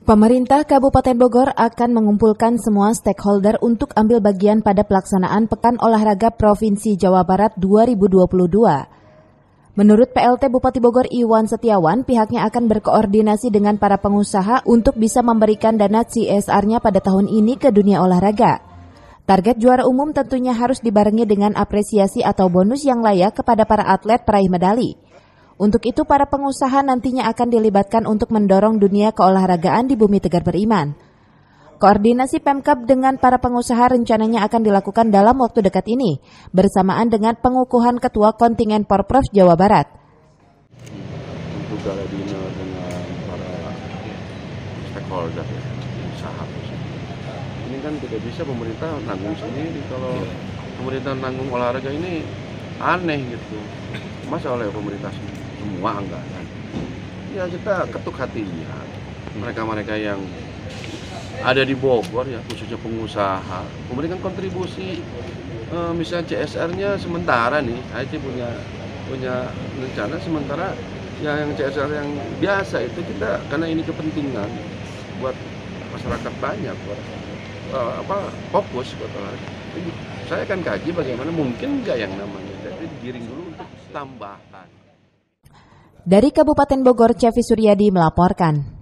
Pemerintah Kabupaten Bogor akan mengumpulkan semua stakeholder untuk ambil bagian pada pelaksanaan Pekan Olahraga Provinsi Jawa Barat 2022. Menurut PLT Bupati Bogor Iwan Setiawan, pihaknya akan berkoordinasi dengan para pengusaha untuk bisa memberikan dana CSR-nya pada tahun ini ke dunia olahraga. Target juara umum tentunya harus dibarengi dengan apresiasi atau bonus yang layak kepada para atlet peraih medali. Untuk itu, para pengusaha nantinya akan dilibatkan untuk mendorong dunia keolahragaan di Bumi Tegar Beriman. Koordinasi Pemkab dengan para pengusaha rencananya akan dilakukan dalam waktu dekat ini, bersamaan dengan pengukuhan Ketua Kontingen Porprov Jawa Barat. Untuk gala dinner dengan para stakeholder, usaha. Ini kan tidak bisa pemerintah nanggung sendiri. Kalau pemerintah nanggung olahraga ini aneh gitu. Masa oleh pemerintah semua anggaran? Ya kita ketuk hatinya. Mereka-mereka yang ada di Bogor ya, khususnya pengusaha, memberikan kontribusi. Misalnya CSR-nya sementara nih, IT punya rencana sementara yang CSR yang biasa itu kita, karena ini kepentingan buat masyarakat banyak, buat fokus buat olahraga. Saya akan kaji bagaimana mungkin nggak yang namanya, jadi digiring dulu untuk tambahan. Dari Kabupaten Bogor, Cevi Suryadi melaporkan.